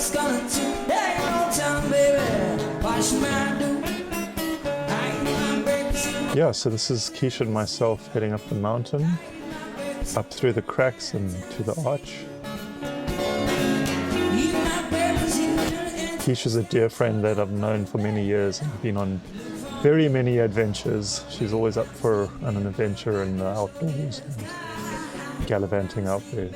just gonna do that all time, baby. What should I do? Yeah, so this is Keisha and myself heading up the mountain, up through the cracks and to the arch. Keisha's a dear friend that I've known for many years and been on very many adventures. She's always up for an adventure in the outdoors and gallivanting out there.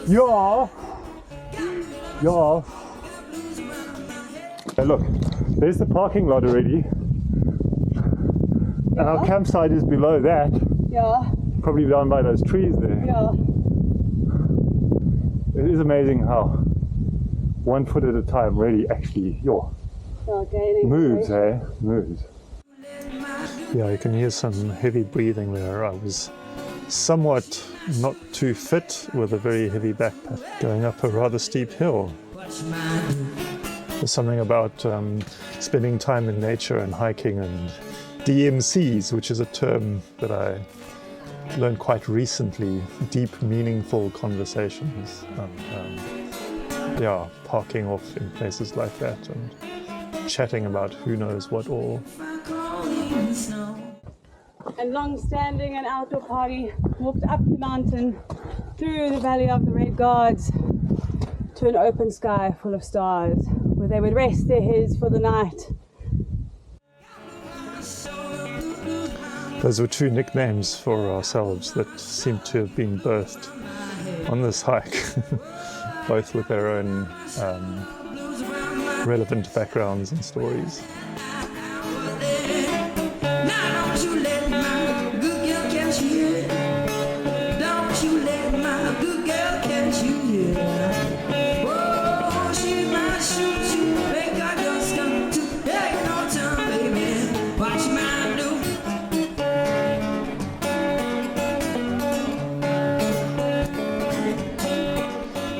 Yeah. Yeah. Hey, look, there's the parking lot already. And our campsite is below that. Yeah. Probably down by those trees there. Yeah. It is amazing how 1 foot at a time really actually moves, eh? Moves. Yeah, you can hear some heavy breathing there. I was somewhat not too fit with a very heavy backpack going up a rather steep hill. There's something about spending time in nature and hiking and DMCs, which is a term that I learned quite recently, deep, meaningful conversations. Parking off in places like that and chatting about who knows what all. And long-standing and outdoor party walked up the mountain, through the valley of the Red Guards, to an open sky full of stars, where they would rest their heads for the night. Those were 2 nicknames for ourselves that seem to have been birthed on this hike, both with their own relevant backgrounds and stories.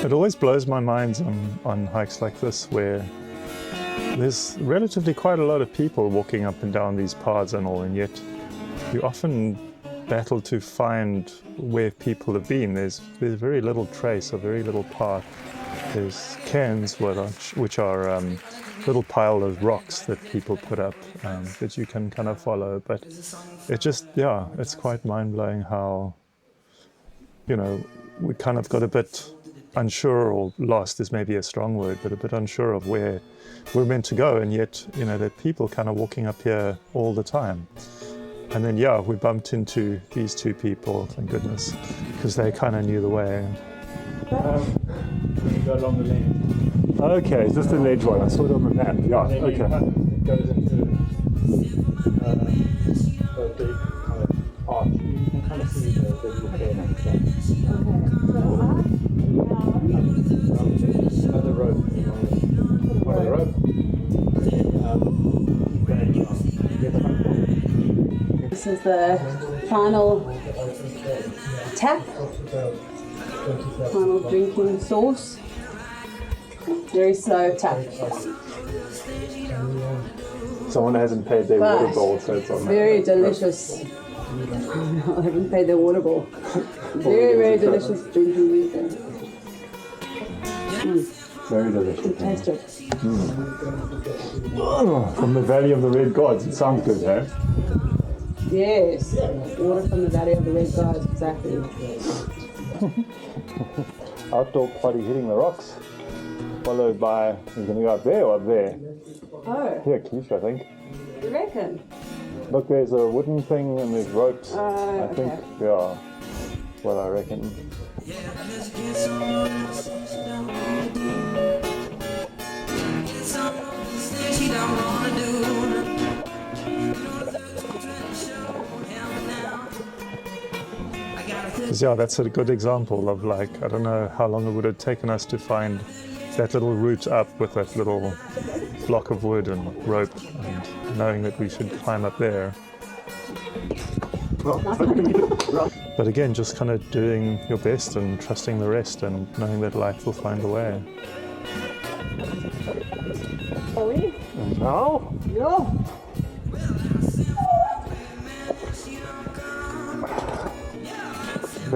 It always blows my mind on hikes like this where there's relatively quite a lot of people walking up and down these paths and all, and yet you often battle to find where people have been. There's very little trace or very little path. There's cairns which are little pile of rocks that people put up that you can kind of follow, but it just, it's quite mind-blowing how, we kind of got a bit unsure, or lost is maybe a strong word, but a bit unsure of where we're meant to go, and yet there are people kind of walking up here all the time. And then we bumped into these 2 people, thank goodness, because they kind of knew the way. Go along the ledge. Okay, is this the ledge one? I saw it on the map. Yeah, okay. It goes into a big kind of arch. You can kind of see the little cairn next to another rope. On the rope. This is the final tap, final drinking sauce. Very slow tap. Someone hasn't paid their water bowl, so it's on. Very delicious. I haven't paid their water bowl. Very, very delicious drinking water. Very delicious. Fantastic. From the Valley of the Red Gods, it sounds good, eh? Yes, water from the Valley of the Red Guards, exactly. Outdoor party hitting the rocks, followed by, we're going to go up there or up there? Oh. Here, Keisha, I think. You reckon? Look, there's a wooden thing and there's ropes. I think, okay. Well, I reckon. Yeah, that's a good example of, like, I don't know how long it would have taken us to find that little route up with that little block of wood and rope, and knowing that we should climb up there. But again, just kind of doing your best and trusting the rest and knowing that life will find a way. Are we? And now? Yeah.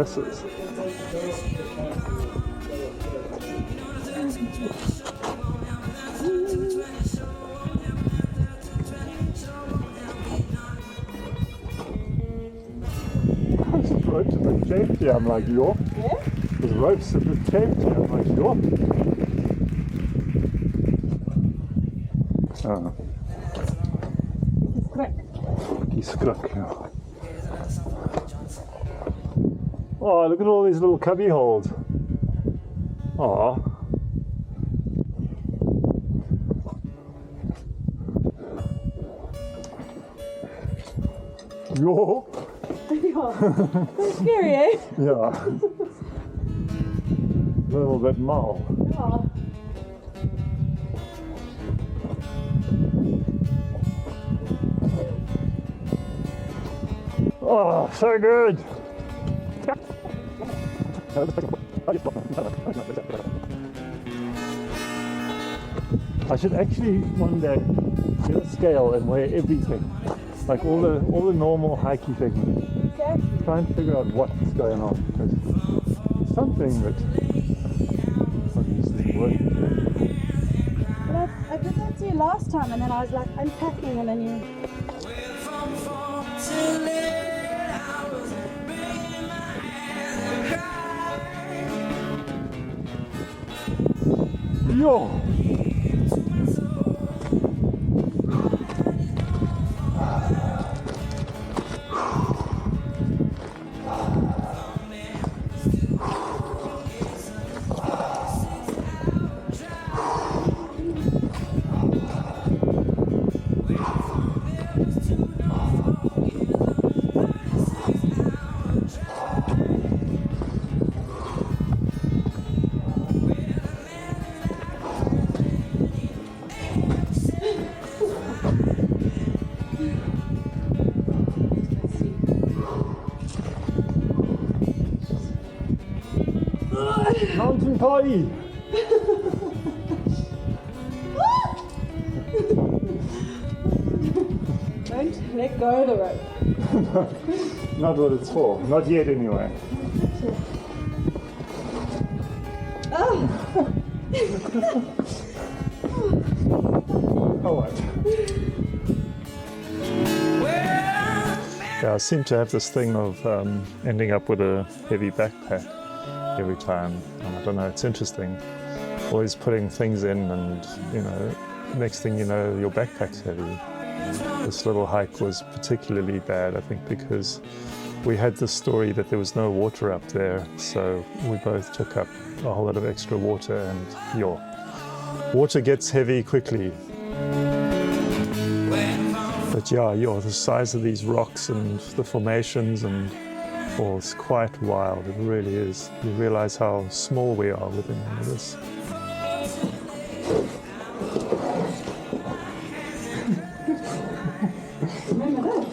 crevices. This rope's a bit safety. I'm like, yo. Yeah? This rope's a bit safety. I'm like, yo. Oh. It's correct. He's stuck, yeah. Oh, look at all these little cubby holes. Oh. Yo. Yeah. That's scary, eh? Yeah. A little bit mal. Yeah. Oh, so good. I should actually one day get a scale and weigh everything, like all the normal hikey things. Okay. Try and figure out what's going on, because it's something that obviously works. But I did that to you last time, and then I was like unpacking, and then you. Yo. Mountain party! Don't let go of the rope. Not what it's for. Not yet, anyway. Oh. Oh, what? Yeah, I seem to have this thing of ending up with a heavy backpack every time. And I don't know, it's interesting. Always putting things in and, you know, next thing you know, your backpack's heavy. This little hike was particularly bad, I think, because we had this story that there was no water up there, so we both took up a whole lot of extra water, and your water gets heavy quickly. But yeah, the size of these rocks and the formations and oh, it's quite wild, it really is. You realize how small we are within all of this. Remember that?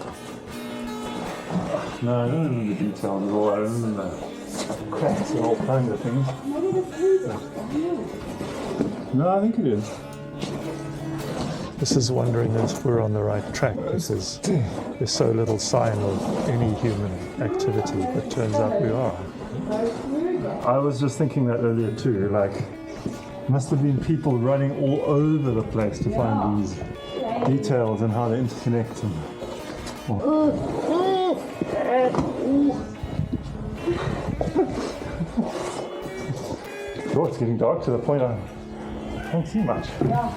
No, I don't remember the details at all. I remember the cracks and all kinds of things. Maybe the freezer. I don't know. No, I think it is. This is wondering if we're on the right track, because there's so little sign of any human activity, but turns out we are. I was just thinking that earlier too, like, must have been people running all over the place to find these details and how they interconnect. And, oh, it's getting dark to the point I can't see much. Yeah.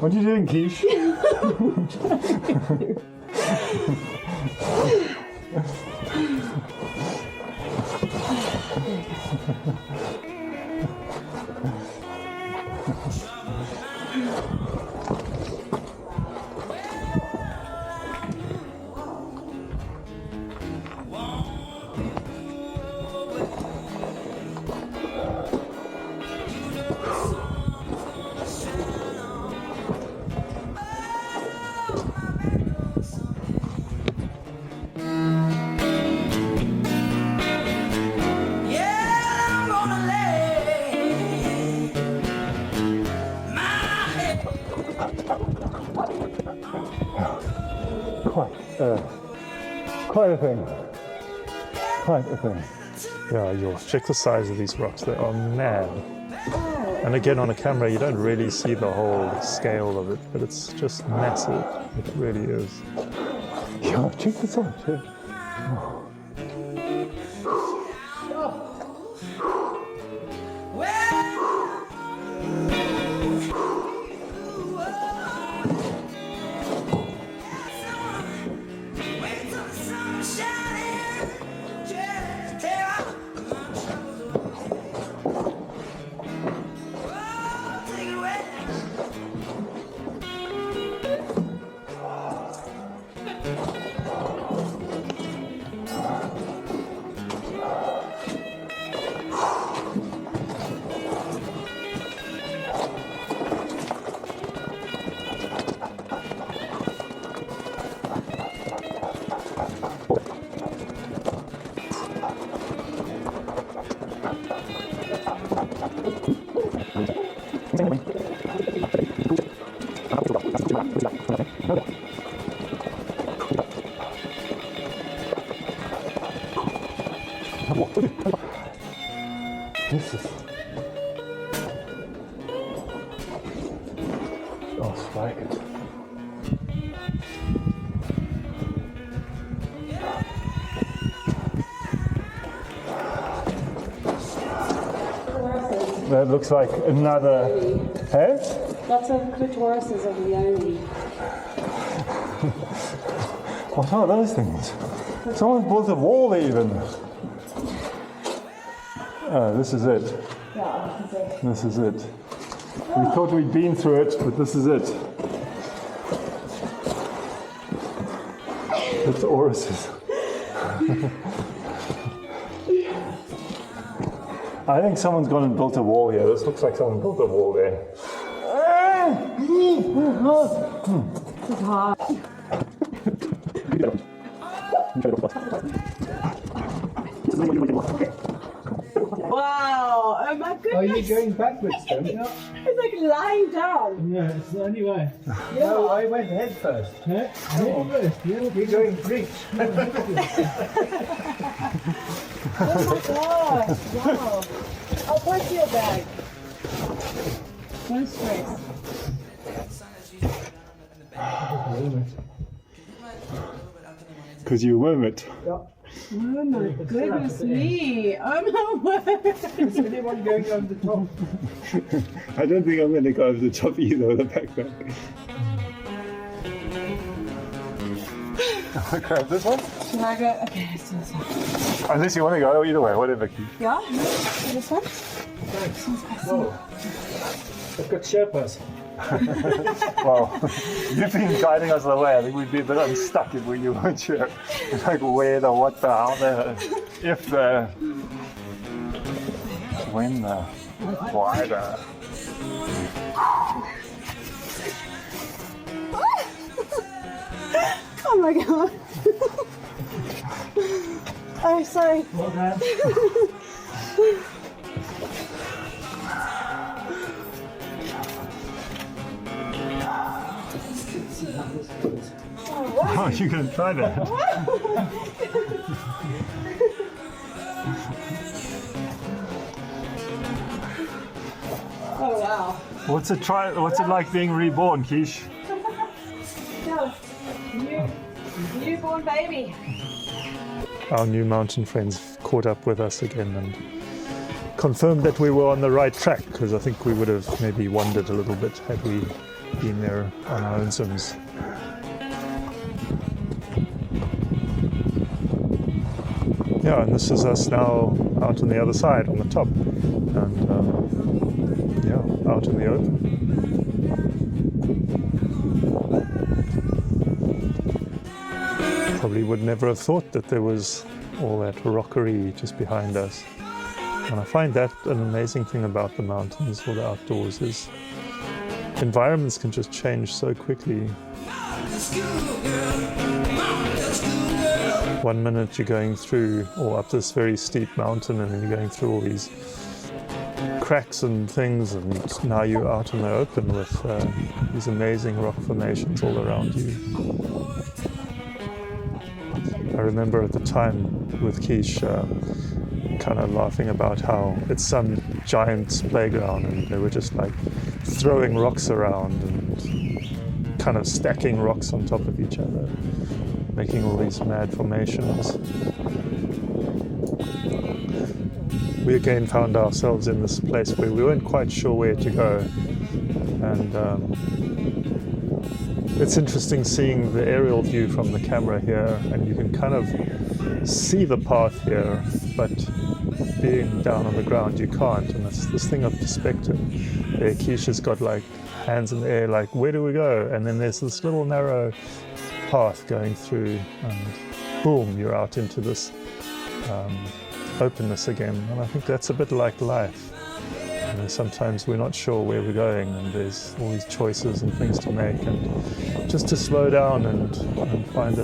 What are you doing, Keish? quite a thing. Quite a thing. Yeah, you'll check the size of these rocks. They are mad. And again, on a camera, you don't really see the whole scale of it, but it's just massive. It really is. Yeah, check this out. Check. Oh. This is... Oh, spike it. That looks like another... Hey? Lots of clitorises of the yoni. What are those things? Someone's built a wall even. Oh, this is it. Yeah, this is it. This is it. We thought we'd been through it, but this is it. It's Oris's. I think someone's gone and built a wall here. This looks like someone built a wall there. It's hard. Wow! Oh my goodness! Oh, you're going backwards then? Yeah. It's like lying down. Yeah, it's the only way. Yeah. No, I went head first. Huh? Head first, yeah. You're going breach. Oh my gosh! Wow! I'll put your bag. No stress. Because you worm it. Yeah. Oh my goodness me! Oh my word! Is anyone going over the top? I don't think I'm going to go over the top either with a backpack. Grab this one? Should I go? Okay, let's do this one. Unless you want to go either way, whatever. Yeah? This one? Thanks. Whoa. I've got Sherpas. Well, you've been guiding us the way. I think we'd be a bit unstuck if you weren't sure. Like where the, what the, how the, if the, when the, why the. Oh my god! Oh, sorry. Well done. Oh, you can try that. Oh wow. What's it like being reborn, Kish? No. Newborn baby. Our new mountain friends caught up with us again and confirmed that we were on the right track, because I think we would have maybe wandered a little bit had we been there on our own swims. Yeah, and this is us now out on the other side, on the top, and yeah, out in the open. Probably would never have thought that there was all that rockery just behind us. And I find that an amazing thing about the mountains or the outdoors is environments can just change so quickly. One minute you're going through or up this very steep mountain, and then you're going through all these cracks and things, and now you're out in the open with these amazing rock formations all around you. I remember at the time with Quiche kind of laughing about how it's some giant's playground and they were just like throwing rocks around and kind of stacking rocks on top of each other, making all these mad formations. We again found ourselves in this place where we weren't quite sure where to go, and it's interesting seeing the aerial view from the camera here, and you can kind of see the path here, but being down on the ground you can't, and it's this thing of perspective. There Keisha's got like hands in the air like, where do we go? And then there's this little narrow path going through, and boom, you're out into this openness again. And I think that's a bit like life. You know, sometimes we're not sure where we're going and there's all these choices and things to make, and just to slow down and find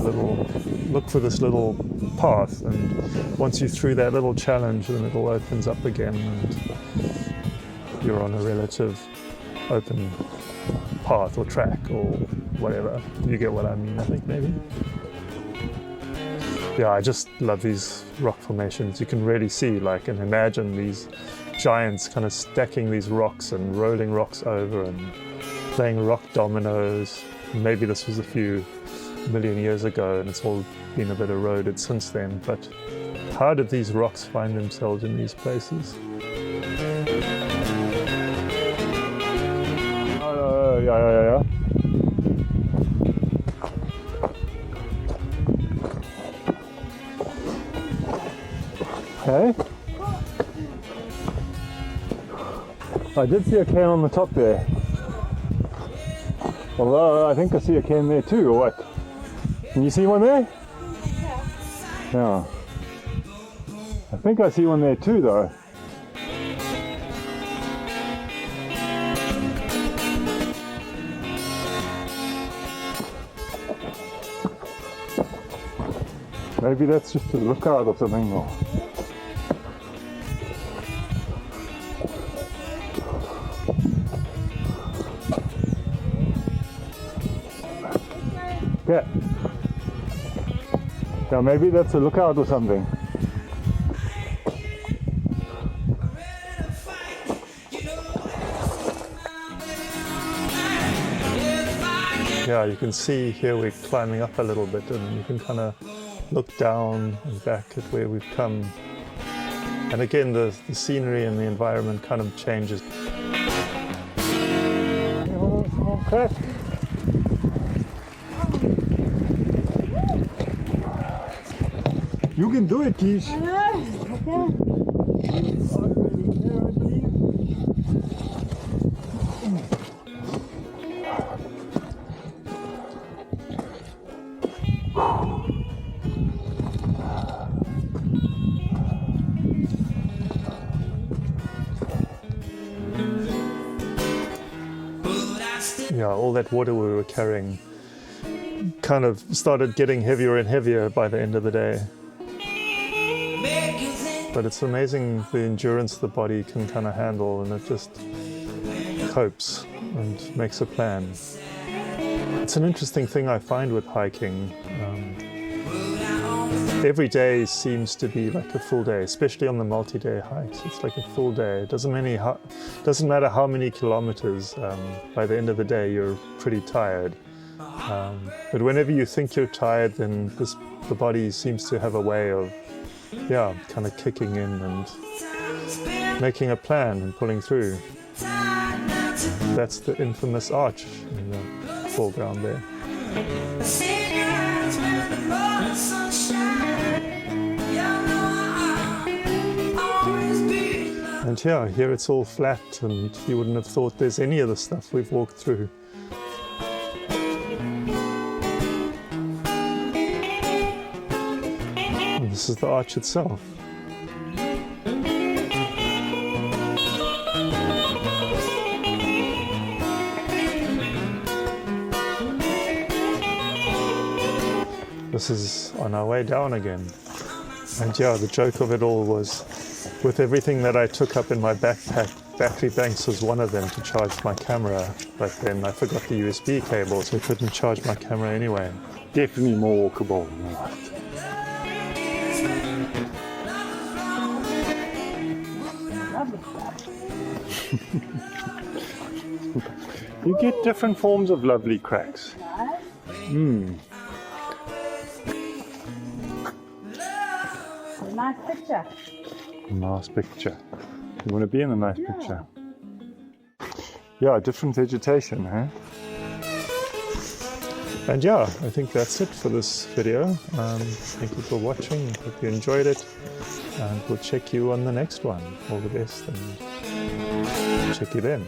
look for this little path, and once you're through that little challenge then it all opens up again and you're on a relative open path or track or whatever. You get what I mean, I think, maybe. Yeah, I just love these rock formations. You can really see, like, and imagine these giants kind of stacking these rocks and rolling rocks over and playing rock dominoes. Maybe this was a few million years ago and it's all been a bit eroded since then, but how did these rocks find themselves in these places? Yeah. Hey? I did see a can on the top there. Although I think I see a can there too, or what? Can you see one there? Yeah. I think I see one there too though. Maybe that's just a lookout or something. Or... yeah. Now maybe that's a lookout or something. Yeah, you can see here we're climbing up a little bit and you can kind of look down and back at where we've come. And again, the scenery and the environment kind of changes. Okay. You can do it, Kish. I know, okay. Yeah, all that water we were carrying kind of started getting heavier and heavier by the end of the day. But it's amazing the endurance the body can kind of handle, and it just copes and makes a plan. It's an interesting thing I find with hiking. Every day seems to be like a full day, especially on the multi-day hikes. It's like a full day. It doesn't matter how many kilometers. By the end of the day, you're pretty tired. But whenever you think you're tired, then the body seems to have a way of, kind of kicking in and making a plan and pulling through. That's the infamous arch in the foreground there. And here it's all flat, and you wouldn't have thought there's any of the stuff we've walked through. And this is the arch itself. This is on our way down again. And the joke of it all was, with everything that I took up in my backpack, battery banks was one of them to charge my camera, but then I forgot the USB cable, so I couldn't charge my camera anyway. Definitely more walkable. lovely stuff. You get different forms of lovely cracks. Nice. A nice picture. Nice picture. You want to be in a nice picture. Yeah, different vegetation, huh? And yeah, I think that's it for this video. Thank you for watching. Hope you enjoyed it. And we'll check you on the next one. All the best and check you then.